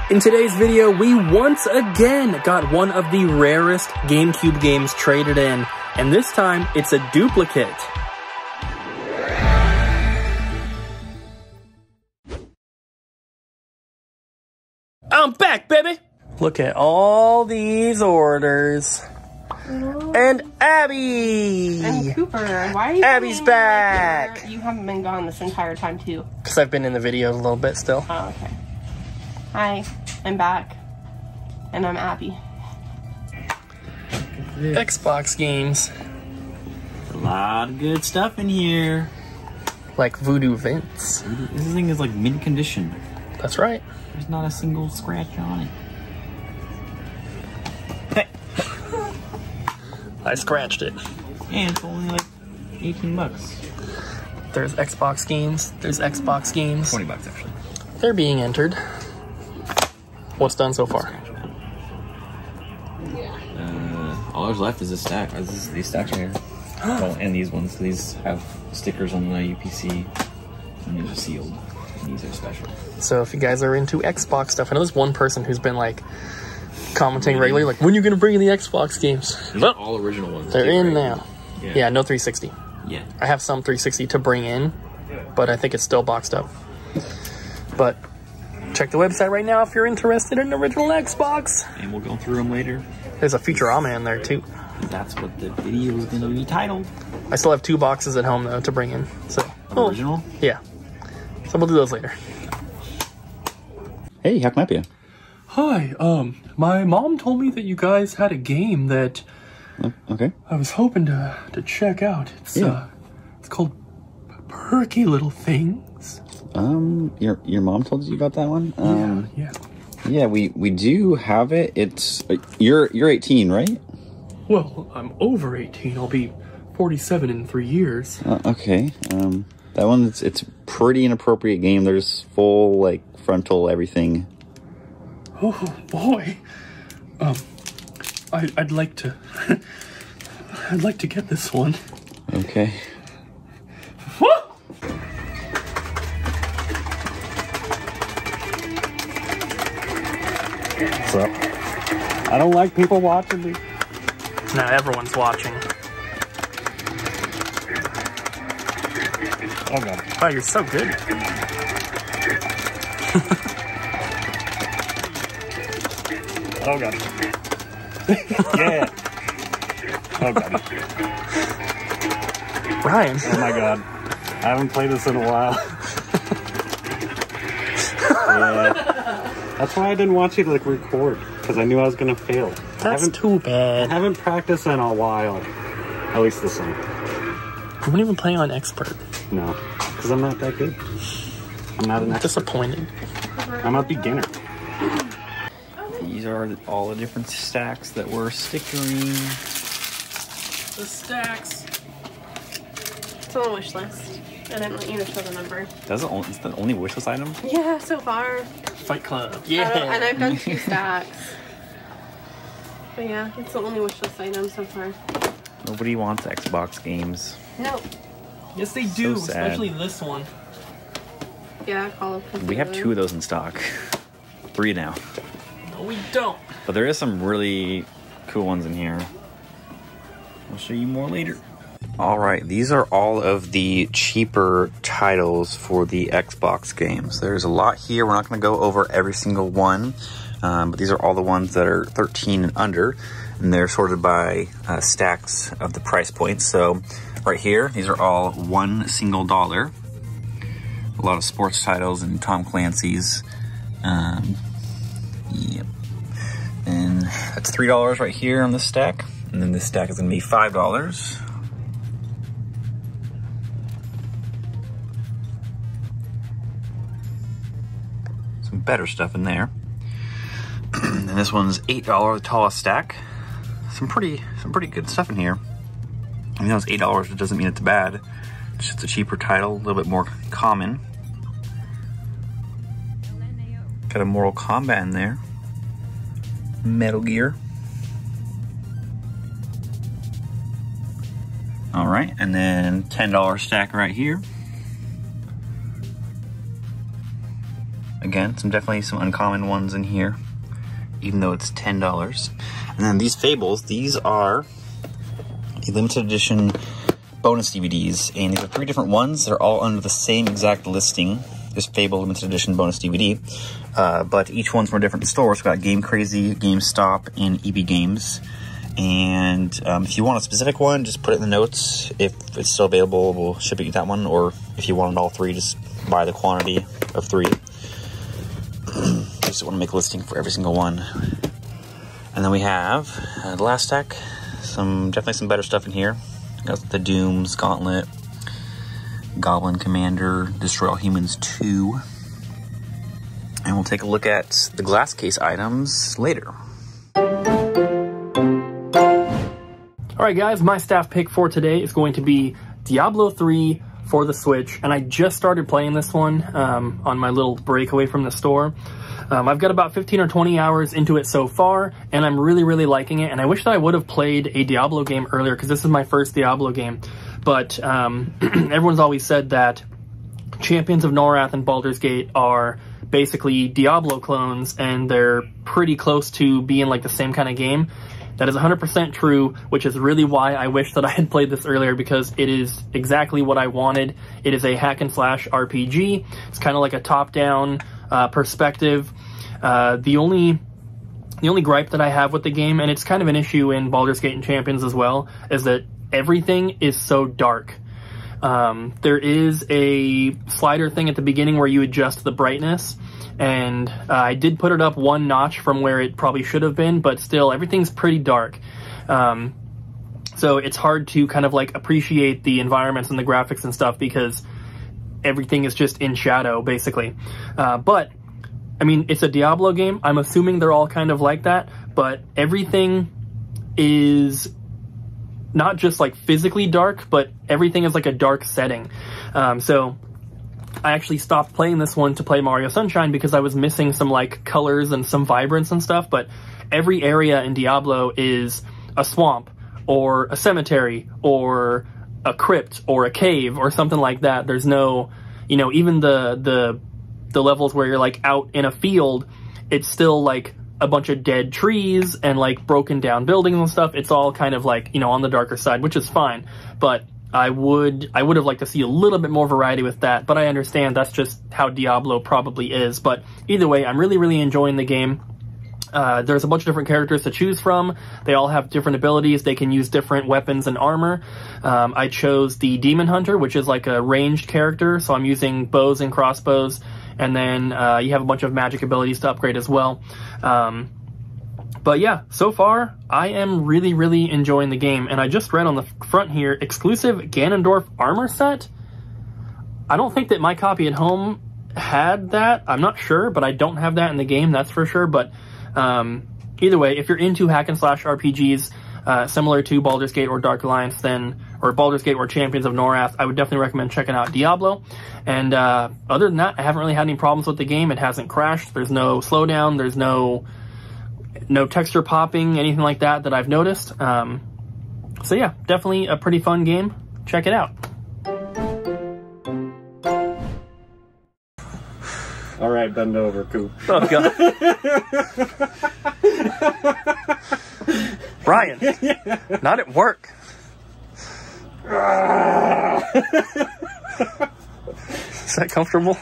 In today's video, we once again got one of the rarest GameCube games traded in, and this time it's a duplicate. I'm back, baby! Look at all these orders. And Abby! And Cooper. Why are you Abby's back! You haven't been gone this entire time, too. Because I've been in the video a little bit still. Oh, okay. Hi, I'm back. And I'm Abby. Xbox games. A lot of good stuff in here. Like Voodoo Vince. This thing is like mint condition. That's right. There's not a single scratch on it. I scratched it. And it's only like 18 bucks. There's Xbox games. There's Xbox games. 20 bucks actually. They're being entered. What's done so far? All there's left is a stack. These stacks right here. Oh, and these ones. These have stickers on the UPC. And these are sealed. And these are special. So if you guys are into Xbox stuff, I know there's one person who's been like commenting regularly, like, when are you going to bring in the Xbox games? These are all original ones. They're in right now. Yeah, no 360. Yeah. I have some 360 to bring in, but I think it's still boxed up. But check the website right now if you're interested in an original Xbox. And we'll go through them later. There's a Futurama in there too. That's what the video is going to be titled. I still have 2 boxes at home though to bring in. So Original? yeah. So we'll do those later. Hey, how can I help you? Hi, my mom told me that you guys had a game that Okay. I was hoping to check out. It's it's called Perky Little Things. Your mom told you about that one? Yeah. Yeah, we do have it. It's you're 18, right? Well, I'm over 18. I'll be 47 in 3 years. Okay. That one it's a pretty inappropriate game. There's full like frontal everything. Oh boy. I'd like to I'd like to get this one. Okay. So, I don't like people watching me. Now everyone's watching. Oh god. Wow, you're so good. Oh god. Yeah. Oh god. Ryan. Oh my god. I haven't played this in a while. Yeah. That's why I didn't want you to like record, because I knew I was gonna fail. That's too I bad. haven't practiced in a while. At least this one. You won't even play on expert. No. Because I'm not that good. I'm not an expert. Disappointed. I'm a beginner. These are all the different stacks that we're stickering. The stacks. It's on the wish list. I didn't want you to show the number. It's the only wishlist item? Yeah, so far. Fight Club. Yeah. And I've done 2 stacks. But yeah, it's the only wish list item so far. Nobody wants Xbox games. No. Yes, they do. So sad. Especially this one. Yeah, Call of Cthulhu. We have 2 of those in stock. 3 now. No, we don't. But there is some really cool ones in here. I'll show you more later. Alright, these are all of the cheaper titles for the Xbox games. There's a lot here. We're not going to go over every single one. But these are all the ones that are 13 and under. And they're sorted by stacks of the price points. So right here, these are all $1 single. A lot of sports titles and Tom Clancy's. Yep. And that's $3 right here on this stack. And then this stack is going to be $5. Some better stuff in there. And this one's $8, the tallest stack. Some pretty good stuff in here. I mean, it's $8, it doesn't mean it's bad. It's just a cheaper title, a little bit more common. Got a Mortal Kombat in there. Metal Gear. All right, and then $10 stack right here. Again, definitely some uncommon ones in here, even though it's $10. And then these Fables, these are the limited edition bonus DVDs, and these are 3 different ones. They're all under the same exact listing, this Fable limited edition bonus DVD, but each one's from a different store. So we've got Game Crazy, GameStop, and EB Games. And if you want a specific one, just put it in the notes. If it's still available, we'll ship you that one. Or if you wanted all 3, just buy the quantity of 3. Just want to make a listing for every single one. And then we have the last stack. Definitely some better stuff in here. Got the Dooms, Gauntlet, Goblin Commander, Destroy All Humans 2. And we'll take a look at the glass case items later. Alright guys, my staff pick for today is going to be Diablo 3 for the Switch, and I just started playing this one on my little break away from the store. I've got about 15 or 20 hours into it so far, and I'm really, really liking it, and I wish that I would have played a Diablo game earlier, because this is my first Diablo game. But everyone's always said that Champions of Norrath and Baldur's Gate are basically Diablo clones, and they're pretty close to being like the same kind of game. That is 100% true, which is really why I wish that I had played this earlier, because it is exactly what I wanted. It is a hack and slash RPG. It's kind of like a top-down perspective. The only gripe that I have with the game, and it's kind of an issue in Baldur's Gate and Champions as well, is that everything is so dark. There is a slider thing at the beginning where you adjust the brightness, and I did put it up 1 notch from where it probably should have been, but still everything's pretty dark. So it's hard to kind of like appreciate the environments and the graphics and stuff, because everything is just in shadow basically. But I mean, it's a Diablo game. I'm assuming they're all kind of like that, but everything is not just like physically dark, but everything is like a dark setting. So I actually stopped playing this one to play Mario Sunshine because I was missing some like colors and some vibrance and stuff, but every area in Diablo is a swamp or a cemetery or a crypt or a cave or something like that. There's no, you know, even the levels where you're like out in a field, it's still like a bunch of dead trees and like broken down buildings and stuff. It's all kind of like, you know, on the darker side, which is fine, but I would have liked to see a little bit more variety with that, but I understand that's just how Diablo probably is. But either way, I'm really, really enjoying the game. There's a bunch of different characters to choose from. They all have different abilities. They can use different weapons and armor. I chose the Demon Hunter, which is like a ranged character, so I'm using bows and crossbows, and then you have a bunch of magic abilities to upgrade as well. But yeah, so far, I am really, really enjoying the game. And I just read on the front here, exclusive Ganondorf armor set. I don't think that my copy at home had that. I'm not sure, but I don't have that in the game, that's for sure. But either way, if you're into hack and slash RPGs, similar to Baldur's Gate or Dark Alliance, or Baldur's Gate or Champions of Norrath, I would definitely recommend checking out Diablo. And other than that, I haven't really had any problems with the game. It hasn't crashed. There's no slowdown. There's no texture popping, anything like that I've noticed. So yeah, definitely a pretty fun game. Check it out. All right, bend over, Coop. Oh god. Ryan, not at work. Is that comfortable?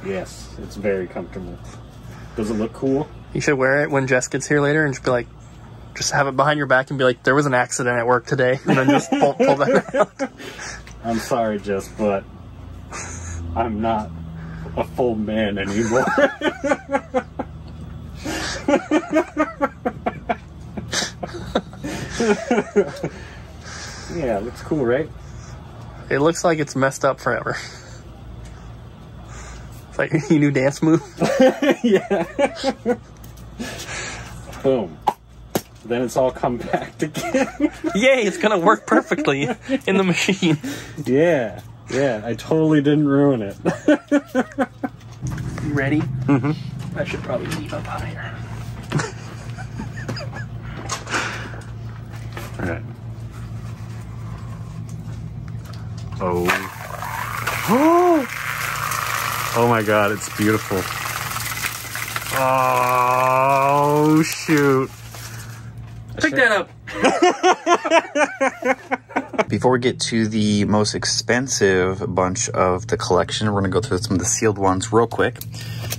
Yes, it's very comfortable. Does it look cool? You should wear it when Jess gets here later and just be like, just have it behind your back and be like, there was an accident at work today. And then just pull that out. I'm sorry, Jess, but I'm not a full man anymore. Yeah, it looks cool, right? It looks like it's messed up forever. It's like your new dance move. Yeah. Boom. Then it's all come back again. Yay, it's gonna work perfectly in the machine. Yeah. Yeah, I totally didn't ruin it. You ready? Mm-hmm. I should probably leave up out of here. All right. Oh. Oh my god, it's beautiful. Oh, shoot. Pick that up. Before we get to the most expensive bunch of the collection, we're going to go through some of the sealed ones real quick.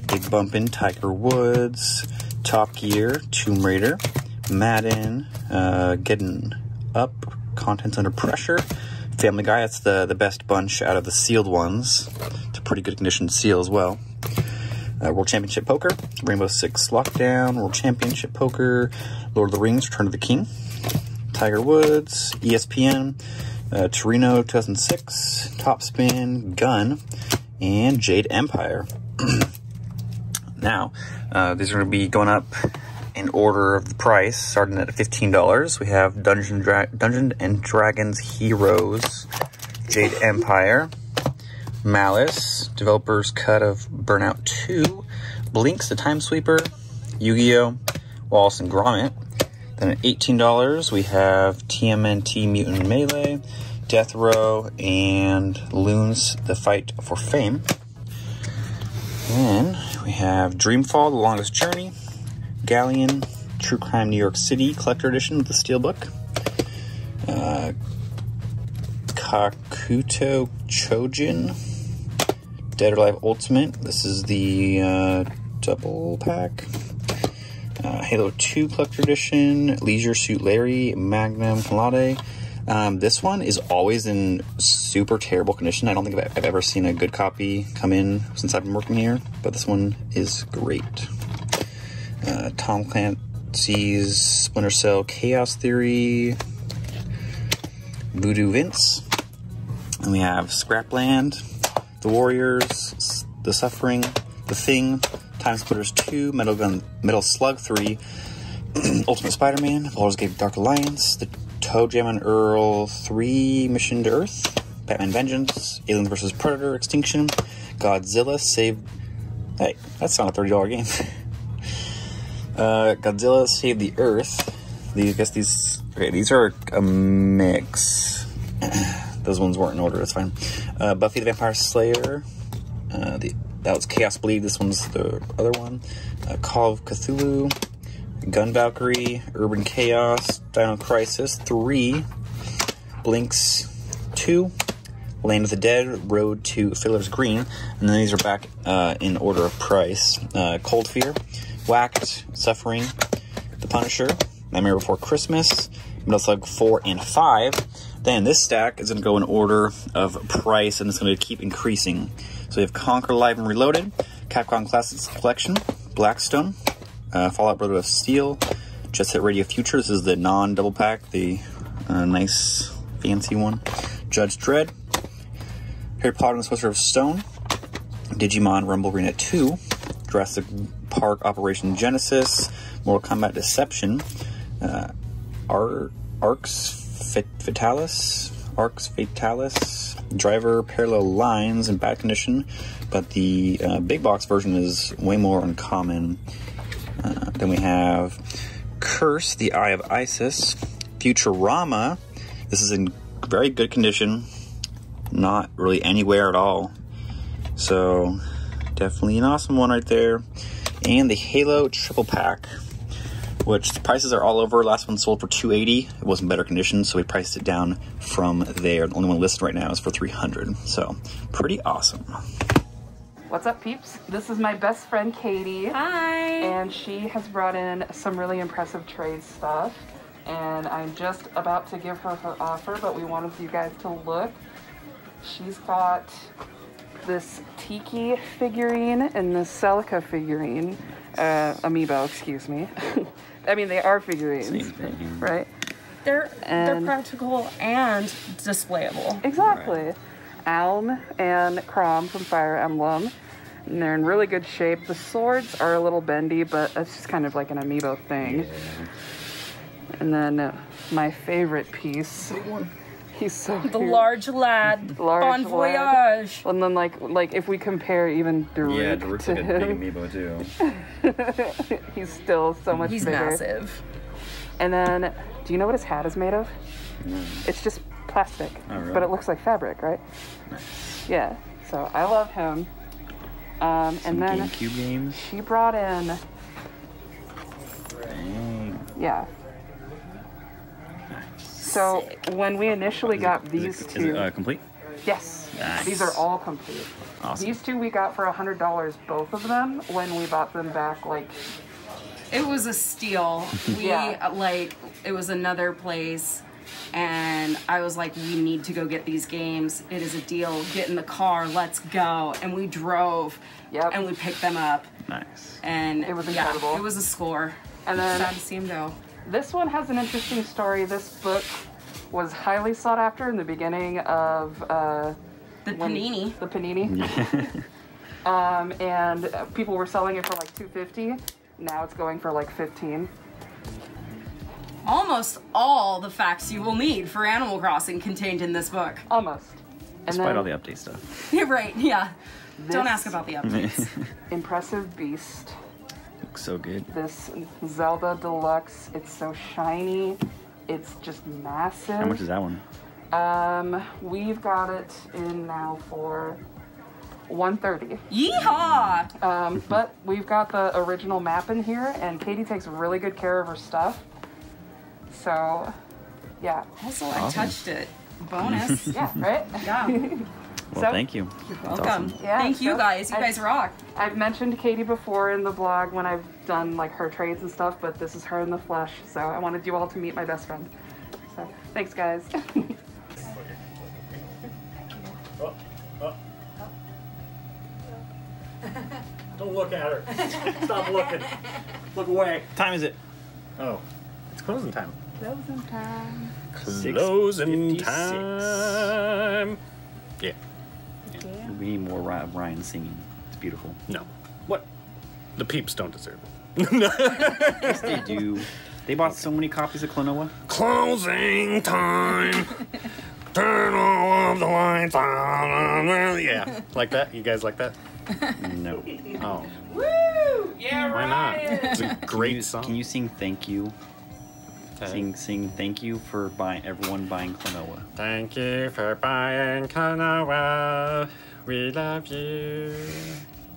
Big Bumpin', Tiger Woods, Top Gear, Tomb Raider, Madden, Getting Up, Contents Under Pressure, Family Guy. That's the best bunch out of the sealed ones. It's a pretty good condition seal as well. World Championship Poker, Rainbow Six Lockdown, World Championship Poker, Lord of the Rings, Return of the King, Tiger Woods, ESPN, Torino 2006, Top Spin, Gun, and Jade Empire. Now, these are going to be going up in order of the price, starting at $15. We have Dungeons and Dragons Heroes, Jade Empire, Malice, developer's cut of Burnout 2, Blinks the Time Sweeper, Yu-Gi-Oh!, Wallace and Gromit. Then at $18, we have TMNT Mutant Melee, Death Row, and Loons the Fight for Fame. Then we have Dreamfall, The Longest Journey, Galleon, True Crime New York City Collector Edition with the Steelbook, Kakuto Chojin, Dead or Alive Ultimate. This is the double pack. Halo 2 Collector Edition, Leisure Suit Larry, Magnum Colade. This one is always in super terrible condition. I don't think I've ever seen a good copy come in since I've been working here, but this one is great. Tom Clancy's Splinter Cell Chaos Theory, Voodoo Vince, and we have Scrapland, The Warriors, The Suffering, The Thing, Time Splitters 2, Metal Slug 3, Ultimate Spider-Man, Baldur's Gate Dark Alliance, The Toe Jam and Earl 3, Mission to Earth, Batman Vengeance, Alien vs. Predator Extinction, Godzilla Save... Hey, that's not a $30 game. Godzilla Save the Earth. These are a mix. Those ones weren't in order, that's fine. Buffy the Vampire Slayer. That was Chaos Bleed. This one's the other one. Call of Cthulhu, Gun Valkyrie, Urban Chaos, Dino Crisis 3, Blinks 2, Land of the Dead, Road to Fiddler's Green, and then these are back in order of price. Cold Fear, Whacked, Suffering, The Punisher, Nightmare Before Christmas, Metal Slug 4 and 5. Then this stack is going to go in order of price, and it's going to keep increasing. So we have Conquer Live and Reloaded, Capcom Classics Collection, Blackstone, Fallout Brotherhood of Steel, Jet Set Radio Future. This is the non-double pack, the nice fancy one. Judge Dredd, Harry Potter and the Sorcerer of Stone, Digimon Rumble Arena 2, Jurassic Park Operation Genesis, Mortal Kombat Deception, Arx Fatalis, Driver Parallel Lines in bad condition, but the big box version is way more uncommon. Then we have Curse, the Eye of Isis, Futurama. This is in very good condition, not really anywhere at all. So definitely an awesome one right there. And the Halo triple pack, which the prices are all over. Last one sold for $280. It was in better condition, so we priced it down from there. The only one listed right now is for $300. So pretty awesome. What's up, peeps? This is my best friend, Katie. Hi. And she has brought in some really impressive trade stuff. And I'm just about to give her her offer, but we wanted you guys to look. She's got this Tiki figurine and this Celica figurine. Amiibo, excuse me. I mean, they are figurines, right? They're practical and displayable. Exactly. Right. Alm and Crom from Fire Emblem. And they're in really good shape. The swords are a little bendy, but it's just kind of like an amiibo thing. Yeah. And then my favorite piece. Big one. He's so cute. The large lad. Bon voyage. And then like if we compare even Daruk Daruk's to like him, a big amiibo too. He's still so much He's bigger. massive. And then, do you know what his hat is made of? Mm. It's just plastic, really? but it looks like fabric, right? Nice. Yeah. So I love him. And then GameCube games. she brought in Yeah. So when we initially got these two, Is it complete? yes, Nice. these are all complete. Awesome. These two we got for $100, both of them, when we bought them back like It was a steal. We Yeah. like it was another place, and I was like, we need to go get these games. It is a deal. Get in the car. Let's go. And we drove. Yep. And we picked them up. Nice. And It was incredible. Yeah, it was a score. And then- sad to see him go. This one has an interesting story. This book was highly sought after in the beginning of The when- panini. The panini. And people were selling it for like $2.50. Now it's going for like $15. Almost all the facts you will need for Animal Crossing contained in this book. Almost. And Despite then all the update stuff. You're right. Yeah. Don't This- ask about the updates. Impressive Beast. Looks so good. This Zelda Deluxe. It's so shiny. It's just massive. How much is that one? We've got it in now for $130. Yeehaw! But we've got the original map in here, and Katie takes really good care of her stuff. So, yeah. Also, I touched it. Bonus. Yeah, right? Yeah. Well, So- thank you. You're That's welcome. awesome. Yeah, Thank you so guys. You guys rock. I've mentioned Katie before in the blog when I've done like her trades and stuff, but this is her in the flesh, so I wanted you all to meet my best friend. So, thanks guys. Don't look at her. Stop looking. Look away. What time is it? Oh, it's closing time. Closing time. Closing 6:56. time. Yeah. We need more Ryan singing. It's beautiful. No. What? The peeps don't deserve it. Yes, they do. They bought so many copies of Klonoa. Closing time. Turn all of the lights on. Yeah, like that. You guys like that? No. Oh, Woo! Yeah, why not? It's a great song. Can you sing thank you? Sing thank you for everyone buying Klonoa. Thank you for buying Klonoa. We love you.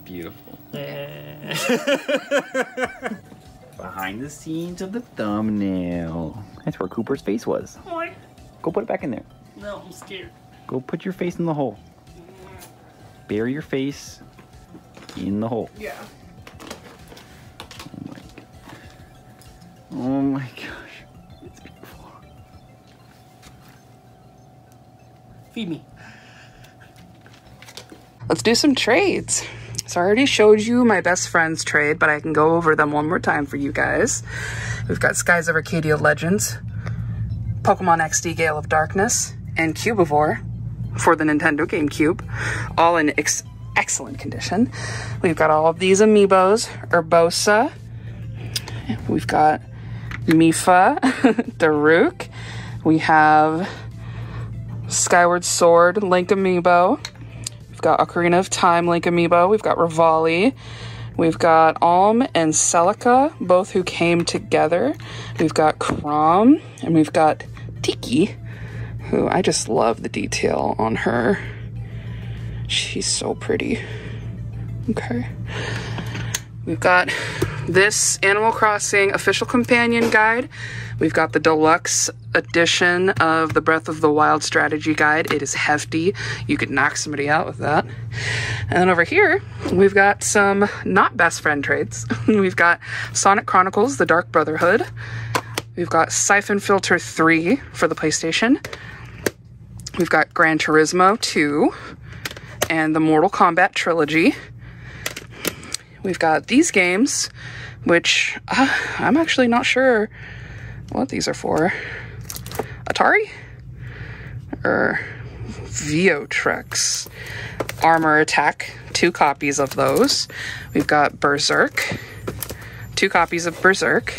Beautiful. Yeah. Behind the scenes of the thumbnail. That's where Cooper's face was. Go put it back in there. No, I'm scared. Go put your face in the hole. Bury your face in the hole. Yeah. Oh my gosh. It's beautiful. Feed me. Let's do some trades. So I already showed you my best friend's trade, but I can go over them one more time for you guys. We've got Skies of Arcadia Legends, Pokemon XD Gale of Darkness, and Cubivore for the Nintendo GameCube, all in excellent condition. We've got all of these amiibos, Urbosa, we've got Mifa, Daruk, we have Skyward Sword Link amiibo, we've got Ocarina of Time Link amiibo, we've got Rivali, we've got Alm and Celica, both who came together, we've got Chrom, and we've got Tiki, who I just love the detail on her. She's so pretty. Okay. We've got this Animal Crossing official companion guide. We've got the deluxe edition of the Breath of the Wild strategy guide. It is hefty. You could knock somebody out with that. And then over here, we've got some not best friend trades. We've got Sonic Chronicles, The Dark Brotherhood. We've got Siphon Filter 3 for the PlayStation. We've got Gran Turismo 2 and the Mortal Kombat trilogy. We've got these games, which I'm actually not sure what these are for. Atari? Or Videotrex. Armor Attack, 2 copies of those. We've got Berserk, 2 copies of Berserk,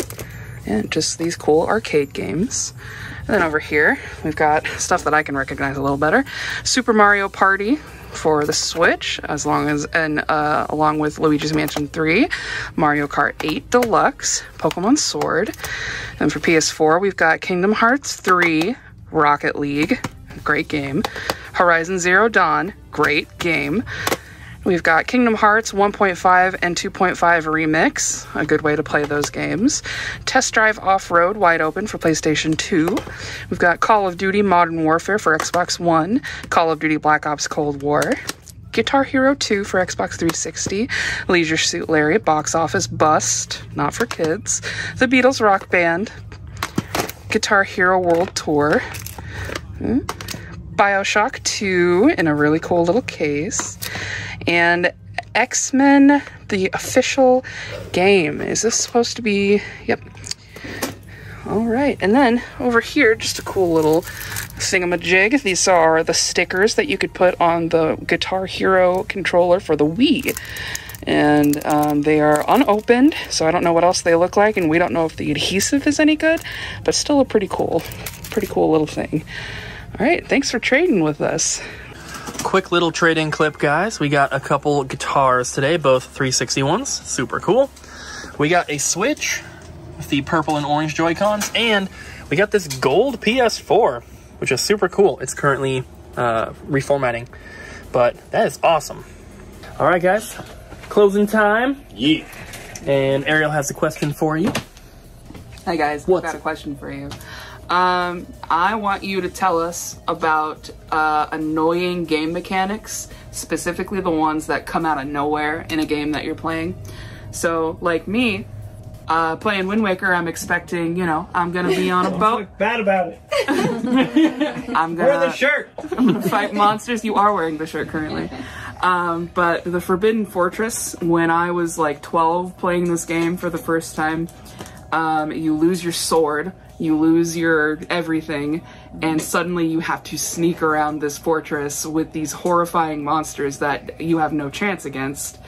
and just these cool arcade games. And then over here, we've got stuff that I can recognize a little better. Super Mario Party for the Switch, along with Luigi's Mansion 3, Mario Kart 8 Deluxe, Pokemon Sword. And for PS4, we've got Kingdom Hearts 3, Rocket League, great game. Horizon Zero Dawn, great game. We've got Kingdom Hearts 1.5 and 2.5 Remix, a good way to play those games. Test Drive Off-Road Wide Open for PlayStation 2. We've got Call of Duty Modern Warfare for Xbox One, Call of Duty Black Ops Cold War, Guitar Hero 2 for Xbox 360, Leisure Suit Larry Box Office Bust, not for kids, The Beatles Rock Band, Guitar Hero World Tour, BioShock 2 in a really cool little case, and X-Men, the official game. Is this supposed to be... Yep. All right, and then over here, just a cool little thingamajig. These are the stickers that you could put on the Guitar Hero controller for the Wii. And they are unopened, so I don't know what else they look like, and we don't know if the adhesive is any good, but still a pretty cool little thing. All right, thanks for trading with us. Quick little trade-in clip, guys. We got a couple guitars today, both 360 ones. Super cool. We got a Switch with the purple and orange Joy-Cons, and we got this gold PS4, which is super cool. It's currently reformatting, but that is awesome. All right, guys. Closing time. Yeah. And Ariel has a question for you. Hi guys, I've got a question for you. I want you to tell us about annoying game mechanics, specifically the ones that come out of nowhere in a game that you're playing. So, like me, playing Wind Waker, I'm expecting, you know, I'm gonna be on a boat. Don't look bad about it. I'm gonna Wear the shirt. I'm gonna fight monsters. You are wearing the shirt currently. But the Forbidden Fortress, when I was like 12 playing this game for the first time, you lose your sword, you lose your everything, and suddenly you have to sneak around this fortress with these horrifying monsters that you have no chance against.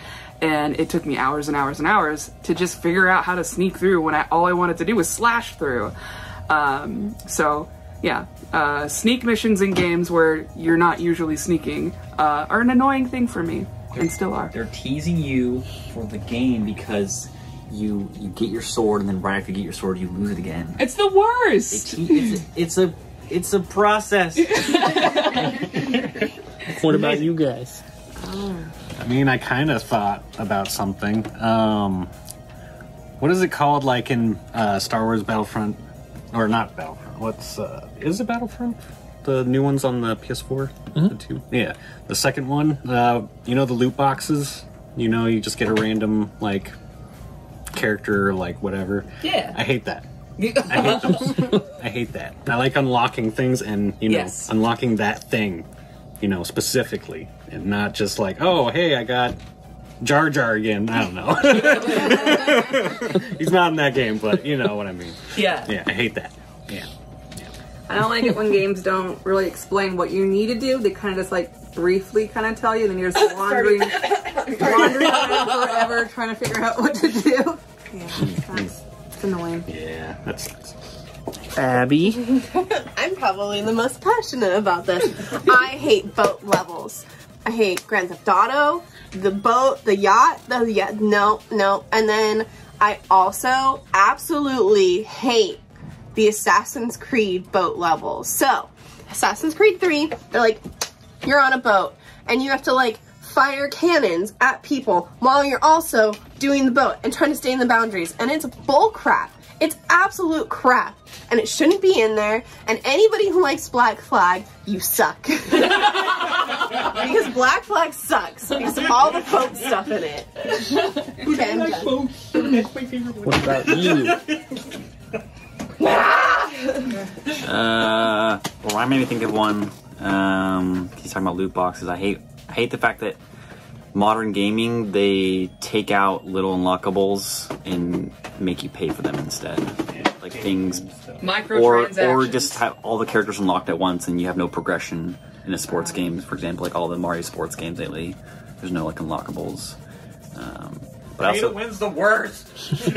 And it took me hours and hours and hours to just figure out how to sneak through when all I wanted to do was slash through. So yeah, sneak missions in games where you're not usually sneaking are an annoying thing for me, and still are. They're teasing you for the game because you get your sword, and then right after you get your sword, you lose it again. It's the worst! It's a process. What about you guys? I mean, I kind of thought about something. What is it called, like in Star Wars Battlefront? Or not Battlefront. What's is it Battlefront? The new ones on the PS4? The two? Yeah. The second one, you know the loot boxes? You know, you just get a random, like, character, like, whatever. Yeah. I hate that. I hate those. I hate that. I like unlocking things and, you know, unlocking that thing, you know, specifically. And not just like, oh, hey, I got Jar Jar again. I don't know. He's not in that game, but you know what I mean. Yeah. Yeah, I hate that. Yeah. I don't like it when games don't really explain what you need to do. They kind of just like briefly kind of tell you, then you're just wandering around forever trying to figure out what to do. Yeah, it's annoying. Yeah, that sucks. Abby? I'm probably the most passionate about this. I hate boat levels. I hate Grand Theft Auto, the boat, the yacht, no. And then I also absolutely hate the Assassin's Creed boat levels. So, Assassin's Creed 3, they're like, you're on a boat, and you have to like fire cannons at people while you're also doing the boat and trying to stay in the boundaries, and it's bull crap. It's absolute crap, and it shouldn't be in there, and anybody who likes Black Flag, you suck. Because Black Flag sucks, because of all the Pope stuff in it. What about you? Well, I made me think of one. He's talking about loot boxes. I hate the fact that modern gaming, they take out little unlockables and make you pay for them instead. Like things, or just have all the characters unlocked at once and you have no progression in a sports game. For example, like all the Mario sports games lately, there's no like unlockables. But also wins the worst. Yeah,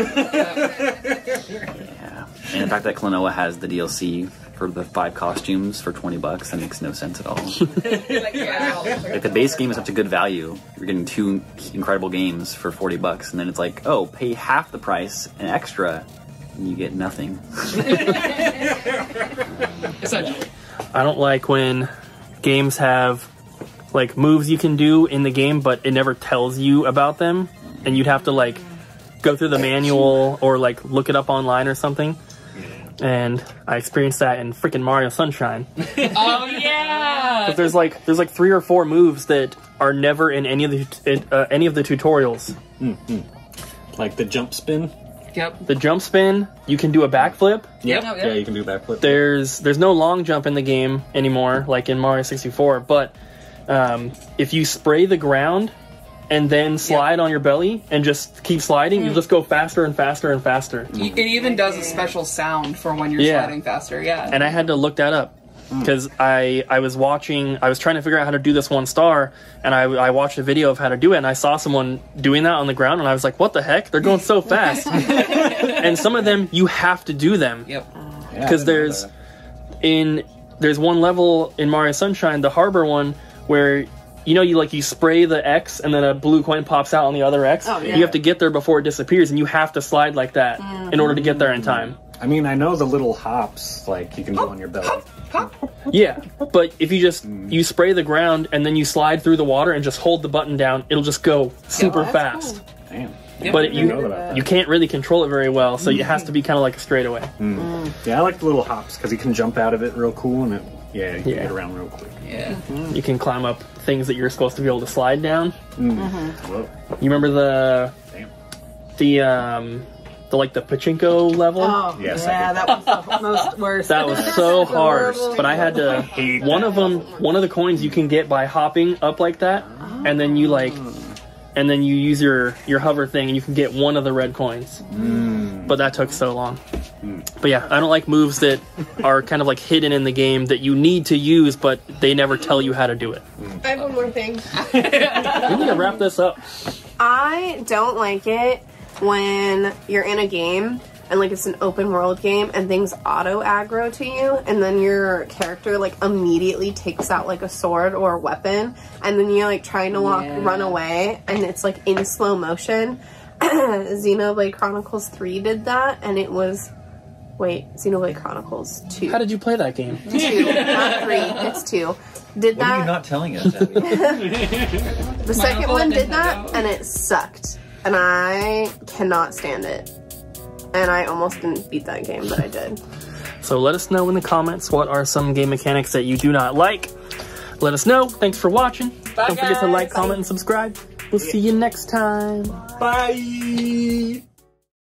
and the fact that Klonoa has the DLC for the 5 costumes for $20, that makes no sense at all. Like the base game is such a good value. You're getting 2 incredible games for $40, and then it's like, oh, pay half the price and extra, and you get nothing. Essentially. I don't like when games have like moves you can do in the game, but it never tells you about them, and you'd have to like go through the manual or like look it up online or something. And I experienced that in freaking Mario Sunshine. Oh yeah! But there's like 3 or 4 moves that are never in any of the tutorials. Like the jump spin. Yep. The jump spin, you can do a backflip. Yep. Yep. Yeah, you can do backflip. There's no long jump in the game anymore, like in Mario 64. But if you spray the ground and then slide on your belly and just keep sliding, you just go faster and faster and faster. It even does a special sound for when you're sliding faster. Yeah. And I had to look that up because I was trying to figure out how to do this 1 star, and I watched a video of how to do it, and I saw someone doing that on the ground, and I was like, what the heck? They're going so fast. And some of them, you have to do them. Yep. Because there's one level in Mario Sunshine, the harbor one, where you spray the X and then a blue coin pops out on the other X. You have to get there before it disappears, and you have to slide like that in order to get there in time. I mean, I know the little hops like you can do on your belly. Yeah, but if you spray the ground and then you slide through the water and just hold the button down, it'll just go super fast. Damn. But you can't really control it very well, so it has to be kind of like a straightaway. Yeah, I like the little hops because you can jump out of it real cool, and you can get around real quick. Yeah. You can climb up things that you're supposed to be able to slide down. Whoa. You remember the pachinko level? Oh, Yes, yeah, that was the most worst. That was so hard, horrible. but I had to. One of the coins you can get by hopping up like that, and then you use your hover thing, and you can get one of the red coins. But that took so long. But yeah, I don't like moves that are kind of like hidden in the game that you need to use, but they never tell you how to do it. I have one more thing. We need to wrap this up. I don't like it when you're in a game and like it's an open world game and things auto aggro to you, and then your character like immediately takes out like a sword or a weapon, and then you're like trying to run away, and it's like in slow motion. Xenoblade Chronicles 3 did that, and it was Xenoblade Chronicles 2. How did you play that game? 2, not 3. It's 2. Did What that? are you not telling us, Abby? The second one did that, and it sucked. And I cannot stand it. And I almost didn't beat that game, but I did. So let us know in the comments what are some game mechanics that you do not like. Let us know. Thanks for watching. Don't forget to like, comment, and subscribe. We'll see you next time. Bye!